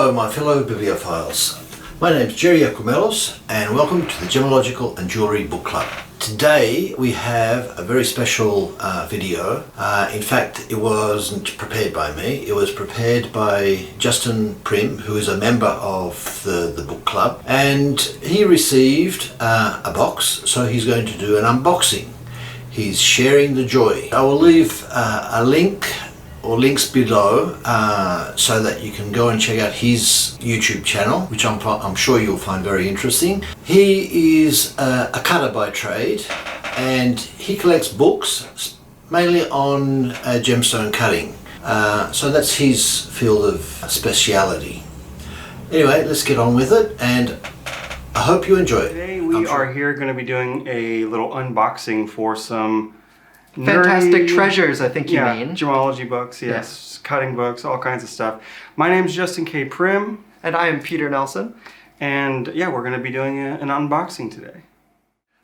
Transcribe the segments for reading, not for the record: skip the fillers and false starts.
Hello my fellow bibliophiles. My name's Jerry Akumelos and welcome to the Gemological and Jewellery Book Club. Today we have a very special video. In fact, it wasn't prepared by me. It was prepared by Justin Prim, who is a member of the book club, and he received a box, so he's going to do an unboxing. He's sharing the joy. I will leave a link or links below so that you can go and check out his YouTube channel, which I'm sure you'll find very interesting. He is a cutter by trade and he collects books mainly on gemstone cutting. So that's his field of speciality. Anyway, let's get on with it and I hope you enjoy it. Today we are here going to be doing a little unboxing for some fantastic treasures, I think you mean. Gemology books, yes. Cutting books, all kinds of stuff. My name's Justin K. Prim. And I am Peter Nelson. And yeah, we're going to be doing an unboxing today.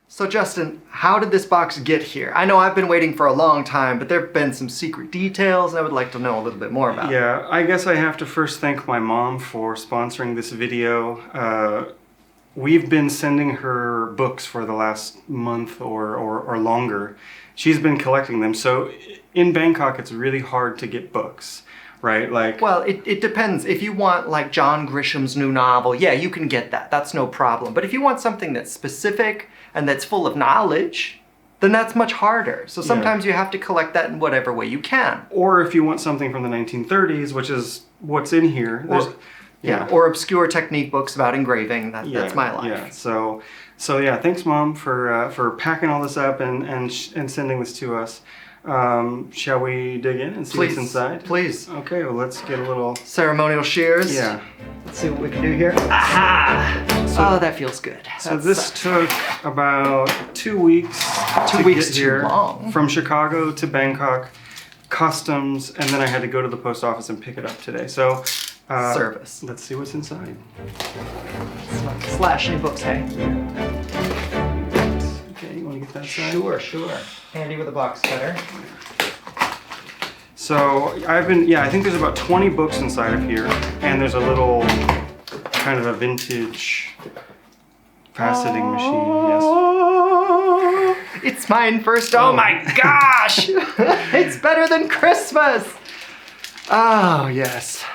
So Justin, how did this box get here? I know I've been waiting for a long time, but there have been some secret details and I would like to know a little bit more about it. Yeah, I guess I have to first thank my mom for sponsoring this video. We've been sending her books for the last month or longer. She's been collecting them. So in Bangkok, it's really hard to get books, right? Like, well, it depends. If you want like John Grisham's new novel, yeah, you can get that. That's no problem. But if you want something that's specific and that's full of knowledge, then that's much harder. So sometimes you have to collect that in whatever way you can. Or if you want something from the 1930s, which is what's in here. Or obscure technique books about engraving. That's my life. Yeah. So yeah, thanks, Mom, for packing all this up and sending this to us. Shall we dig in and see what's inside? Please. Okay. Well, let's get a little ceremonial shears. Yeah. Let's see what we can do here. Aha! Oh, that feels good. So this took about 2 weeks. 2 weeks too long. From Chicago to Bangkok, customs, and then I had to go to the post office and pick it up today. So. Service. Let's see what's inside. Slashing books, hey? Okay, you want to get that side? Sure. Handy with a box cutter. So I think there's about 20 books inside of here, and there's a little kind of a vintage faceting machine. Yes. It's mine first. Oh my gosh! It's better than Christmas. Oh yes.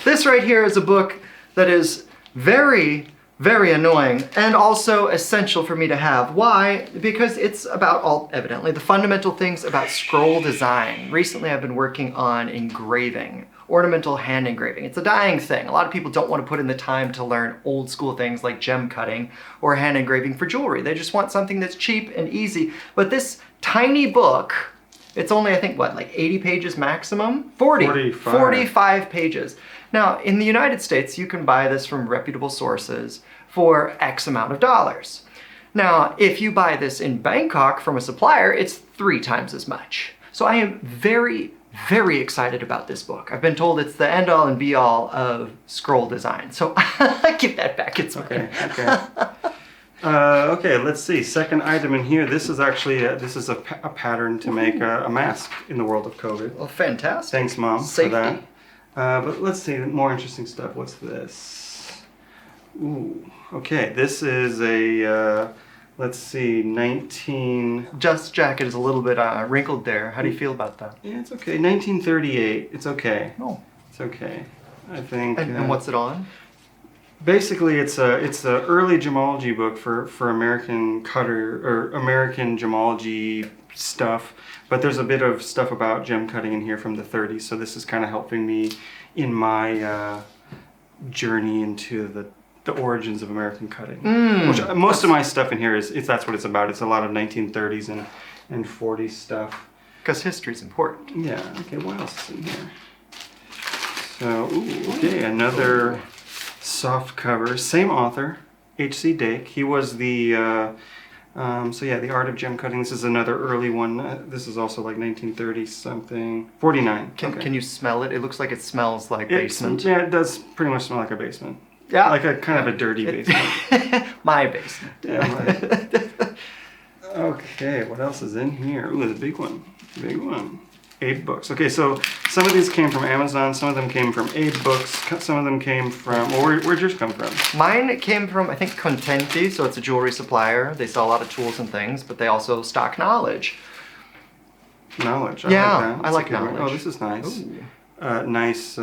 This right here is a book that is very, very annoying and also essential for me to have. Why? Because it's about evidently the fundamental things about scroll design. Recently I've been working on engraving, ornamental hand engraving. It's a dying thing. A lot of people don't want to put in the time to learn old school things like gem cutting or hand engraving for jewelry. They just want something that's cheap and easy. But this tiny book, it's only, I think, what, like 80 pages maximum? 45 pages. Now, in the United States, you can buy this from reputable sources for X amount of dollars. Now, if you buy this in Bangkok from a supplier, it's 3 times as much. So I am very, very excited about this book. I've been told it's the end all and be all of scroll design. So give that back, it's mine. Okay. Okay, let's see. Second item in here. This is actually a pattern to make a mask in the world of COVID. Well, fantastic. Thanks, Mom, Safety. for that. But let's see, more interesting stuff. What's this? Ooh, okay. This is a, let's see, 19... Just jacket is a little bit wrinkled there. How do you feel about that? Yeah, it's okay. 1938. It's okay. Oh. It's okay. I think... And what's it on? Basically, it's a early gemology book for American cutter or American gemology stuff, but there's a bit of stuff about gem cutting in here from the 30s. So this is kind of helping me in my journey into the origins of American cutting. Which most of my stuff in here is that's what it's about. It's a lot of 1930s and 40s stuff. Because history's important. Yeah. Okay. What else is in here? So okay, another. Soft cover, same author, H.C. Dake. He was the, The Art of Gem Cutting. This is another early one. This is also like 1930 something, 49. Can you smell it? It looks like it smells like basement. Yeah, it does pretty much smell like a basement. Yeah. Like a kind of a dirty basement. My basement. Yeah, right. Okay, what else is in here? Ooh, there's a big one. Big one. Aid Books. Okay, so some of these came from Amazon, some of them came from Aid Books, some of them came from, well, where'd yours come from? Mine came from, I think, Contenti, so it's a jewelry supplier. They sell a lot of tools and things, but they also stock knowledge. Knowledge, Yeah, like that. I That's like a good one. knowledge. Oh, this is nice.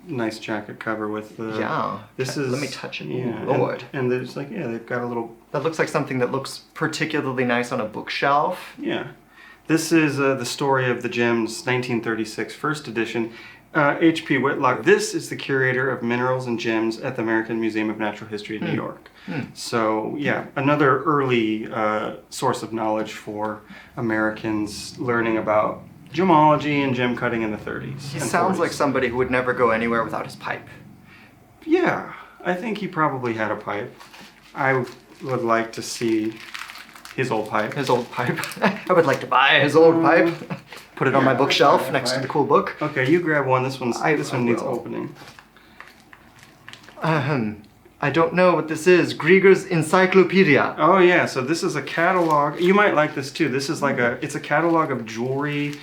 Nice jacket cover with the... Yeah. This is... Let me touch it. Yeah. Lord. And there's like, yeah, they've got a little... That looks like something that looks particularly nice on a bookshelf. Yeah. This is the story of the gems, 1936, first edition. H.P. Whitlock. This is the curator of minerals and gems at the American Museum of Natural History in New York. So, yeah, another early source of knowledge for Americans learning about gemology and gem cutting in the 30s. He and sounds 40s. like somebody who would never go anywhere without his pipe. Yeah, I think he probably had a pipe. I would like to see his old pipe. His old pipe. I would like to buy his old pipe. Put it on my bookshelf next to the cool book. Okay, you grab one. This one needs will. opening. I don't know what this is. Grieger's Encyclopedia. Oh yeah, so this is a catalog. You might like this too. This is like it's a catalog of jewelry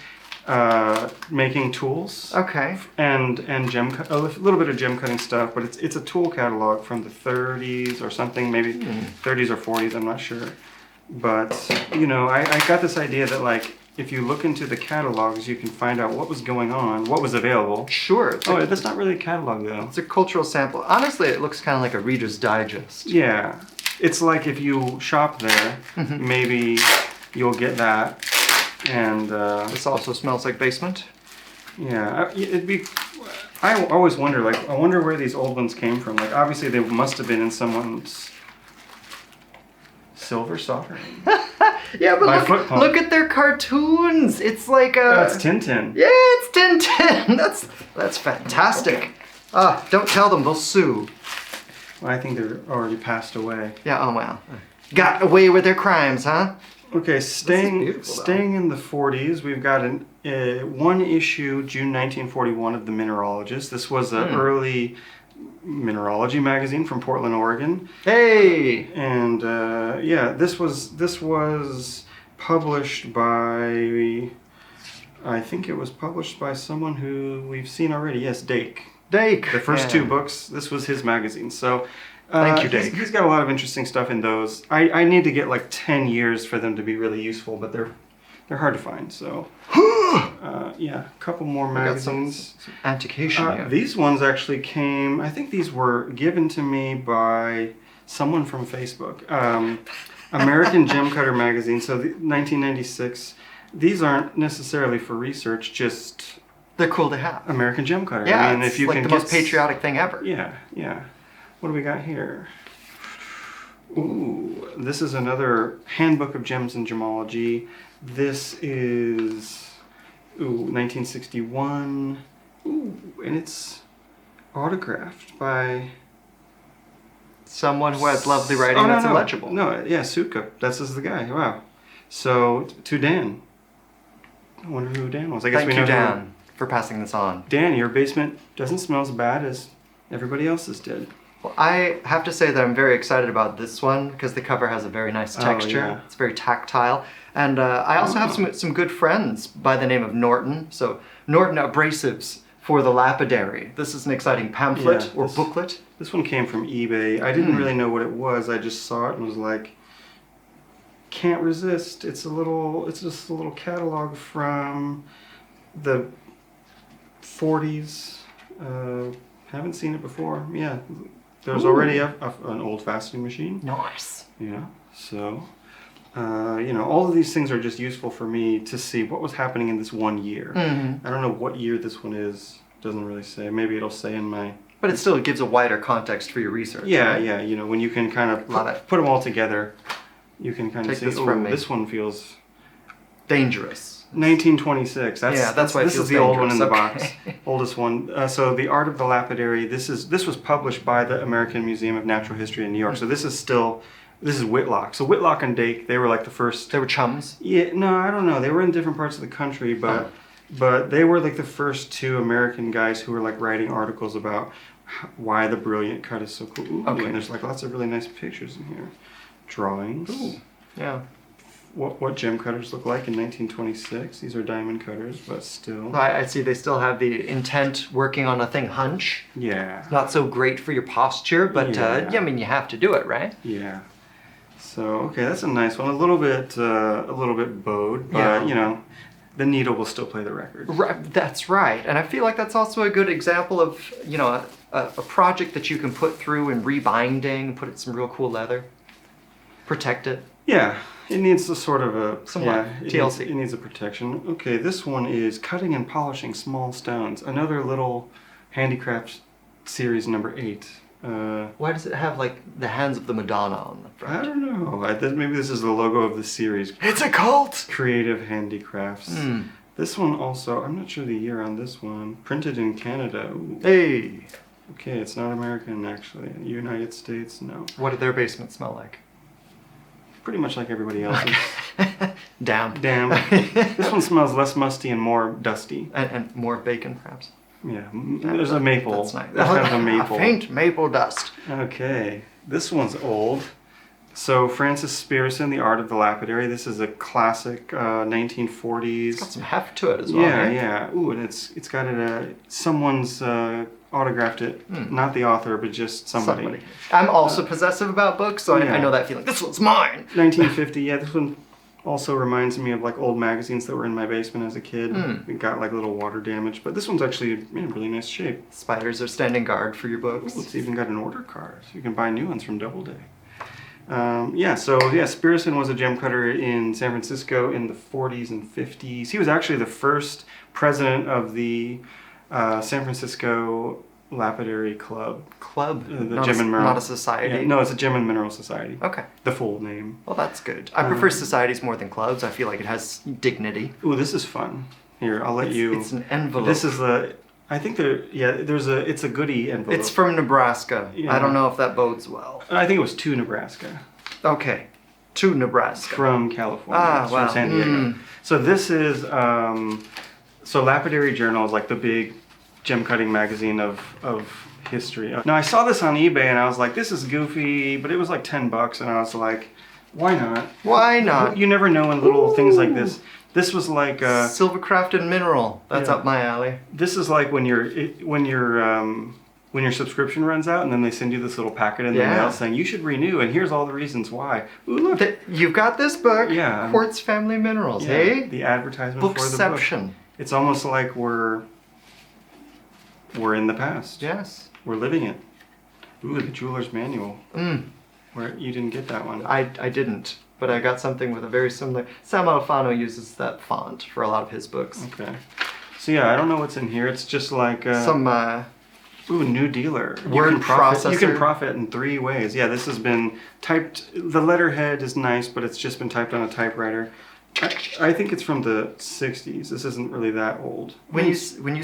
making tools. Okay. And a little bit of gem cutting stuff, but it's a tool catalog from the 30s or something, maybe 30s or 40s. I'm not sure. But you know, I got this idea that like if you look into the catalogs, you can find out what was going on, what was available. Sure. Oh, that's not really a catalog though. It's a cultural sample. Honestly, it looks kind of like a Reader's Digest. Yeah, it's like if you shop there, maybe you'll get that. And This also smells like basement. yeah, it'd be. I always wonder, like, I wonder where these old ones came from. Like, obviously they must have been in someone's silver soldering. Yeah, My but foot pump. look at their cartoons. It's like a... That's Tintin. Yeah, it's Tintin. That's fantastic. Don't tell them, they'll sue. Well, I think they're already passed away. Yeah, oh well. Got away with their crimes, huh? Okay, staying beautiful, though. in the 40s, we've got one issue, June 1941, of the Mineralogist. This was an early mineralogy magazine from Portland, Oregon. Hey! And yeah, this was published by, I think it was published by someone who we've seen already. Yes, Dake. Dake. The first two books, this was his magazine. So Thank you, Dake. He's got a lot of interesting stuff in those. I need to get like 10 years for them to be really useful, but they're hard to find. So yeah, a couple more magazines. Some antication here. These ones actually came, I think these were given to me by someone from Facebook. American Gem Cutter magazine, so 1996. These aren't necessarily for research, just They're cool to have. American Gem Cutter. Yeah, I mean, it's if you like can the get most patriotic thing ever. Yeah, yeah. What do we got here? Ooh, this is another handbook of gems and gemology. This is 1961. Ooh, and it's autographed by Someone who has lovely writing that's illegible. No, yeah, Sutka. This is the guy. Wow. So to Dan. I wonder who Dan was. I guess Thank we you, know Dan, for passing this on. Dan, your basement doesn't smell as bad as everybody else's did. Well, I have to say that I'm very excited about this one because the cover has a very nice texture. yeah. It's very tactile. And I also have some good friends by the name of Norton. So Norton Abrasives for the Lapidary. This is an exciting pamphlet Yeah, or booklet. This one came from eBay. I didn't really know what it was. I just saw it and was like, can't resist. It's just a little catalog from the 40s. Haven't seen it before. Yeah. There's already an old fastening machine. Nice. Yeah. So, you know, all of these things are just useful for me to see what was happening in this one year. I don't know what year this one is. Doesn't really say. Maybe it'll say in my... But it still gives a wider context for your research. Yeah, right? yeah. You know, when you can kind of Love it. put them all together, you can kind of Take see, this from me. this one feels... Dangerous. 1926. That's why it this feels is the old one in the dangerous. box. Okay. Oldest one. So the Art of the Lapidary. This was published by the American Museum of Natural History in New York. So this is Whitlock. So Whitlock and Dake, they were like the first. They were chums. Yeah, no, I don't know. They were in different parts of the country, but they were like the first two American guys who were like writing articles about why the brilliant cut is so cool. Ooh, Okay. And there's like lots of really nice pictures in here, drawings. Ooh. Yeah. what gem cutters look like in 1926. These are diamond cutters, but still. I see they still have the intent working on a thing hunch. Yeah. Not so great for your posture, but Yeah. I mean, you have to do it, right? Yeah. So, okay, that's a nice one. A little bit bowed, but Yeah. you know, the needle will still play the record. Right, that's right. And I feel like that's also a good example of, you know, a project that you can put through in rebinding, put it some real cool leather, protect it. Yeah, it needs a sort of a Somewhat. it TLC. It needs a protection. Okay, this one is cutting and polishing small stones. Another little handicraft series number 8. Why does it have like the hands of the Madonna on the I front? don't know. Maybe this is the logo of the series. It's a cult! Creative Handicrafts. This one also, I'm not sure the year on this one. Printed in Canada. Ooh. Hey! Okay, it's not American actually. United States, no. What did their basement smell like? Pretty much like everybody else's. Damn. Damn. This one smells less musty and more dusty. And more bacon, perhaps. Yeah, there's a maple. That's nice. There's kind of a maple. A faint maple dust. Okay, this one's old. So Francis Spearson, The Art of the Lapidary. This is a classic 1940s. Got some heft to it as well. Yeah, right? yeah. Ooh, and it's got it. Someone's autographed it. Not the author, but just somebody. I'm also possessive about books, so yeah. I know that feeling. This one's mine. 1950. Yeah, this one also reminds me of like old magazines that were in my basement as a kid. It got like little water damage, but this one's actually in really nice shape. Spiders are standing guard for your books. Ooh, it's even got an order card, so you can buy new ones from Doubleday. Spearson was a gem cutter in San Francisco in the 40s and 50s. He was actually the first president of the San Francisco Lapidary Club. The Gem and Mineral. Not a society. Yeah, no, it's a Gem and Mineral Society. Okay. The full name. Well, that's good. I prefer societies more than clubs. I feel like it has dignity. Ooh, this is fun. Here, I'll let you. It's an envelope. This is the. I think it's a goodie envelope. It's from Nebraska. Yeah. I don't know if that bodes well. I think it was to Nebraska. Okay. To Nebraska. From California. Ah, It's wow. From San Diego. So this is, so Lapidary Journal is like the big gem cutting magazine of history. Now I saw this on eBay and I was like, this is goofy, but it was like $10 and I was like, why not? Why not? You never know in little things like this. This was like Silver-crafted mineral. That's yeah. up my alley. This is like when your subscription runs out and then they send you this little packet in the Yeah. mail saying you should renew and here's all the reasons why. Ooh, look. You've got this book. Yeah. Quartz Family Minerals, Yeah, hey? the advertisement for the book. Bookception. It's almost like we're in the past. Yes. We're living it. Ooh, the jeweler's manual. Where you didn't get that one. I didn't, but I got something with a very similar. Sam Alfano uses that font for a lot of his books. Okay. So yeah, I don't know what's in here. It's just like Some ooh, new dealer. Word processor. You can profit in 3 ways. Yeah, this has been typed. The letterhead is nice, but it's just been typed on a typewriter. I think it's from the 60s. This isn't really that old. when you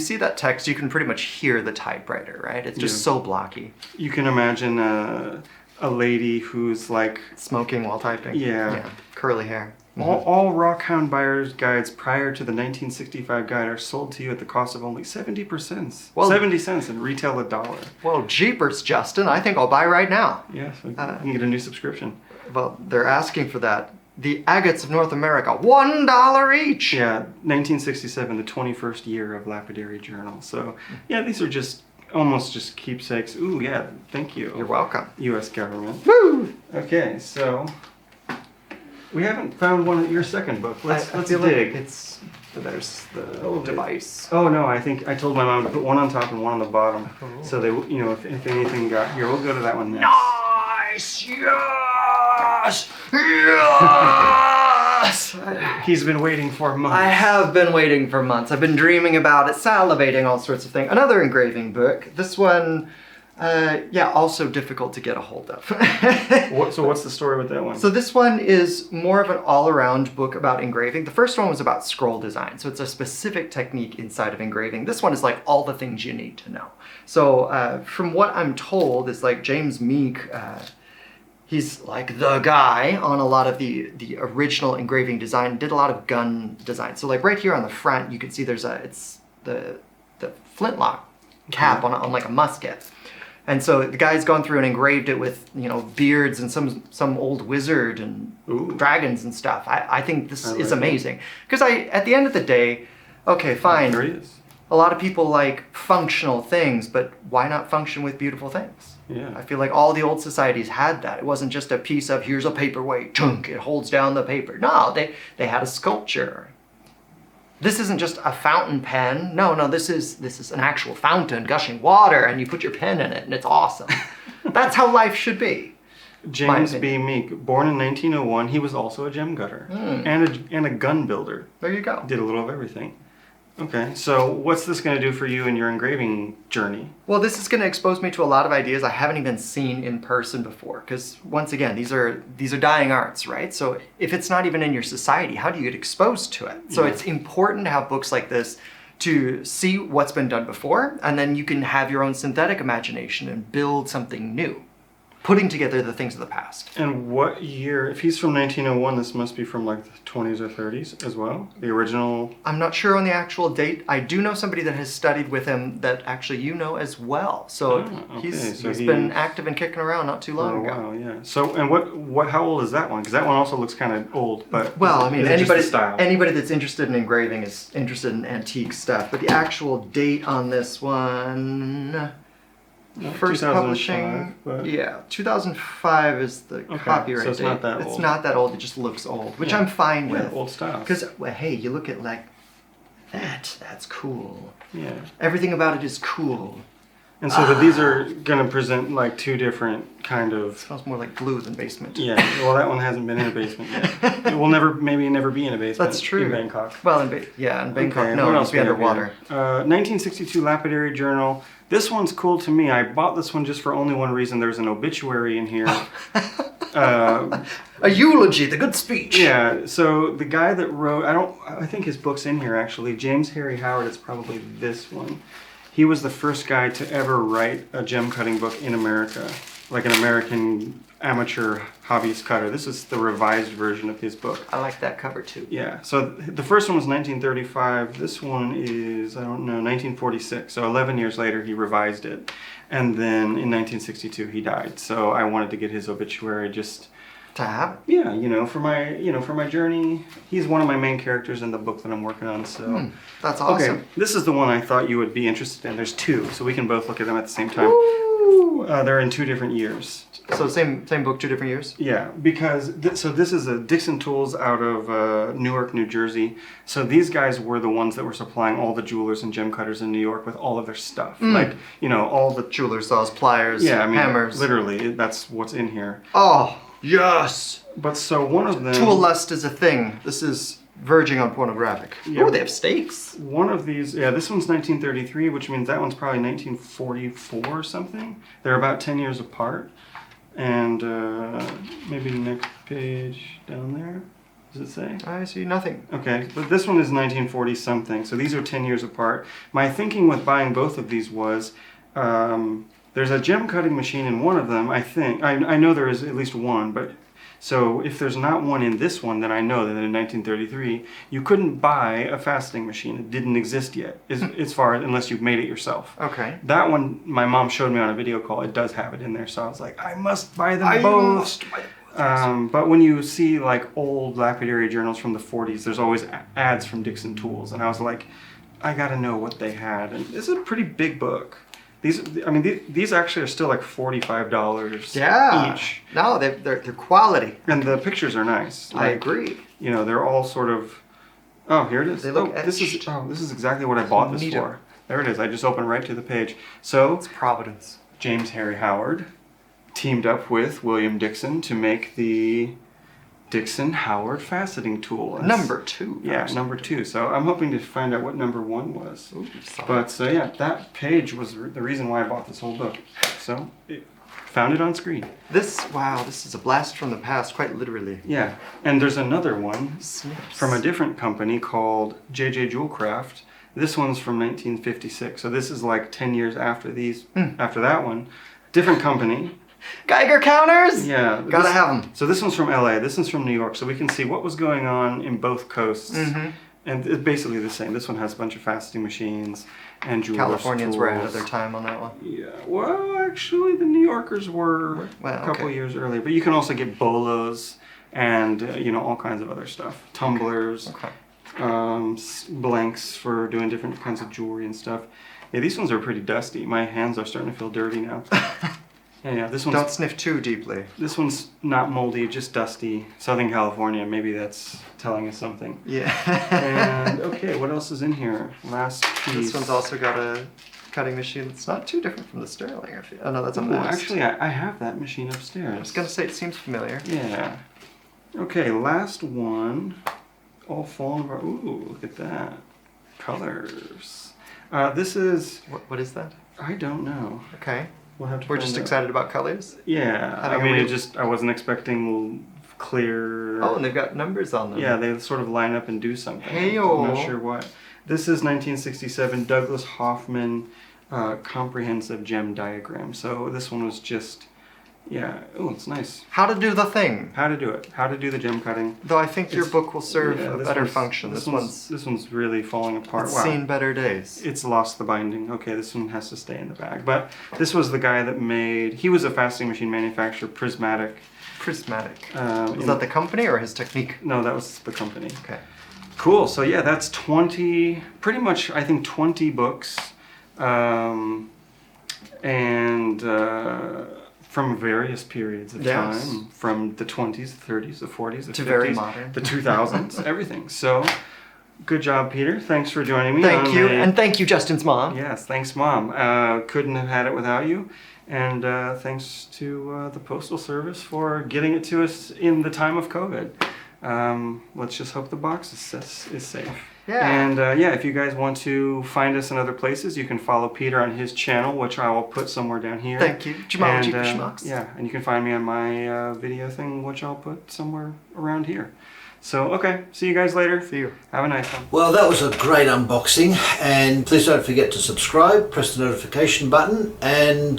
see that text, you can pretty much hear the typewriter, right? It's just so blocky. You can imagine a lady who's like Smoking while typing. Yeah. Curly hair. all Rockhound buyer's guides prior to the 1965 guide are sold to you at the cost of only 70 cents. Well- 70 cents and retail $1. Well, jeepers, Justin. I think I'll buy right now. Yes, you can get a new subscription. Well, they're asking for that. The agates of North America, $1 each. Yeah, 1967, the 21st year of Lapidary Journal. So, yeah, these are just almost just keepsakes. Ooh, yeah, thank you. You're welcome. U.S. government. Woo! Okay, so we haven't found one of your second book. Let's feel like dig. there's the device. Oh no, I think I told my mom to put one on top and one on the bottom. So they, if anything got here, we'll go to that one next. Nice! Yes! Yes! He's been waiting for months. I have been waiting for months. I've been dreaming about it, salivating, all sorts of things. Another engraving book. This one, also difficult to get a hold of. So what's the story with that one? So this one is more of an all-around book about engraving. The first one was about scroll design, so it's a specific technique inside of engraving. This one is like all the things you need to know. So from what I'm told, it's like James Meek, he's like the guy on a lot of the original engraving design, did a lot of gun design. So like right here on the front, you can see it's the flintlock cap on like a musket. And so the guy's gone through and engraved it with, beards and some old wizard and dragons and stuff. I think this is amazing. Because at the end of the day, okay, fine. There he is. A lot of people like functional things, but why not function with beautiful things? Yeah. I feel like all the old societies had that. It wasn't just a piece of, here's a paperweight, chunk, it holds down the paper. No, they had a sculpture. This isn't just a fountain pen. No, this is an actual fountain gushing water, and you put your pen in it, and it's awesome. That's how life should be. James B. Meek, born in 1901, he was also a gem cutter and a gun builder. There you go. Did a little of everything. Okay, so what's this going to do for you in your engraving journey? Well, this is going to expose me to a lot of ideas I haven't even seen in person before. Because once again, these are dying arts, right? So if it's not even in your society, how do you get exposed to it? So it's important to have books like this to see what's been done before, and then you can have your own synthetic imagination and build something new, putting together the things of the past. And what year? If he's from 1901, this must be from like the 20s or 30s as well? The original? I'm not sure on the actual date. I do know somebody that has studied with him that actually you know as well. So he's been active and kicking around not too long ago. Wow, yeah. So, and what? How old is that one? Because that one also looks kind of old. But well, I mean, style? anybody that's interested in engraving is interested in antique stuff. But the actual date on this one... First publishing, 2005 is the copyright so it's date. not that It's old. not that old. It just looks old, which I'm fine with. Old style. Because hey, you look at like that. That's cool. Yeah. Everything about it is cool. And so these are going to present like two different kind It of. smells more like glue than basement. Yeah. Well, that one hasn't been in a basement yet. It will never be in a basement. That's true. In Bangkok. Well, in Bangkok, Okay, no, what it else must be we have underwater. here? 1962 Lapidary Journal. This one's cool to me. I bought this one just for only one reason. There's an obituary in here. A eulogy, the good speech. Yeah, so the guy that wrote, I think his book's in here actually, James Harry Howard, it's probably this one. He was the first guy to ever write a gem cutting book in America, like an American amateur hobbyist cutter. This is the revised version of his book. I like that cover too. Yeah, so the first one was 1935. This one is, 1946. So 11 years later, he revised it. And then in 1962, he died. So I wanted to get his obituary just... To have? Yeah, for my journey. He's one of my main characters in the book that I'm working on, so... That's awesome. Okay, this is the one I thought you would be interested in. There's two, so we can both look at them at the same time. They're in 2 different years. So same book, 2 different years? Yeah, because this is a Dixon Tools out of Newark, New Jersey. So these guys were the ones that were supplying all the jewelers and gem cutters in New York with all of their stuff. Like, all the... Jeweler saws, pliers, hammers. Literally, that's what's in here. Oh, yes! But so one of them... Tool lust is a thing. This is verging on pornographic. Yeah. Oh, they have stakes. One of these, this one's 1933, which means that one's probably 1944 or something. They're about 10 years apart. And maybe the next page down there, does it say? I see nothing. Okay, but this one is 1940 something, so these are 10 years apart. My thinking with buying both of these was, there's a gem cutting machine in one of them, I think. I know there is at least one, but so if there's not one in this one, then I know that in 1933, you couldn't buy a faceting machine. It didn't exist yet, unless you've made it yourself. Okay. That one, my mom showed me on a video call. It does have it in there, so I was like, I must buy them both. But when you see like old lapidary journals from the 40s, there's always ads from Dixon Tools, and I was like, I gotta know what they had. And this is a pretty big book. These actually are still like $45 each. No, they're quality. And the pictures are nice. I agree. They're all sort of... Oh, here it is. They look this is exactly what I bought this for. There it is. I just opened right to the page. So, it's Providence. James Harry Howard teamed up with William Dixon to make the Dixon Howard faceting tool. Number 2. Yeah, number 2. So I'm hoping to find out what number 1 was. Ooh, but that page was the reason why I bought this whole book. So found it on screen. This is a blast from the past, quite literally. Yeah, and there's another one Snips. from a different company called J.J. Jewelcraft. This one's from 1956. So this is like 10 years after after that one. Different company. Geiger counters? Yeah. Gotta have them. So this one's from LA, this one's from New York, so we can see what was going on in both coasts And it's basically the same. This one has a bunch of faceting machines and jewelers' Californians were ahead of tools. their time on that one. Yeah, well, actually, the New Yorkers were Well, a couple okay. years earlier. But you can also get bolos and, all kinds of other stuff. Tumblers, Okay. blanks for doing different kinds of jewelry and stuff. Yeah, these ones are pretty dusty. My hands are starting to feel dirty now. And yeah, Don't sniff too deeply. this one's not moldy, just dusty. Southern California, maybe that's telling us something. Yeah. And okay, what else is in here? Last piece. This one's also got a cutting machine that's not too different from the Sterling. I feel. Oh no, that's a Ooh, Mast. actually, I have that machine upstairs. I was gonna say it seems familiar. Yeah. Okay, last one. All falling apart. Ooh, look at that. Colors. This is. What is that? I don't know. Okay. We'll have to. We're find just out. excited about colors. Yeah. I Having a mean, real- I wasn't expecting clear. Oh, and they've got numbers on them. Yeah, they sort of line up and do something. Hey-o. I'm not sure what. This is 1967 Douglas Hoffman comprehensive gem diagram. So this one was just, oh, it's nice. How to do the thing. How to do it. How to do the gem cutting. Though I think your It's- book will serve yeah, a this better one's- function. This one's really falling apart. it's Wow. seen better days. It's lost the binding. Okay, this one has to stay in the bag. But this was the guy that he was a faceting machine manufacturer, Prismatic. Prismatic. Um, Was in- that the company or his technique? No, that was the company. Okay. Cool. So yeah, that's 20, pretty much I think 20 books, and from various periods of Yes. time, from the 20s, the 30s, the 40s, the To 50s, very modern. the 2000s, everything. So, good job, Peter. Thanks for joining me. Thank on you, a- and thank you, Justin's mom. Yes, thanks, Mom. Couldn't have had it without you. And thanks to the Postal Service for getting it to us in the time of COVID. Let's just hope the box is safe. Yeah. And if you guys want to find us in other places, you can follow Peter on his channel, which I will put somewhere down here. Thank you. Gemology And, for Schmucks. Yeah, and you can find me on my video thing, which I'll put somewhere around here. So, okay, see you guys later. See you. Have a nice one. Well, that was a great unboxing, and please don't forget to subscribe, press the notification button, and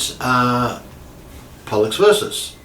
Pollux Versus.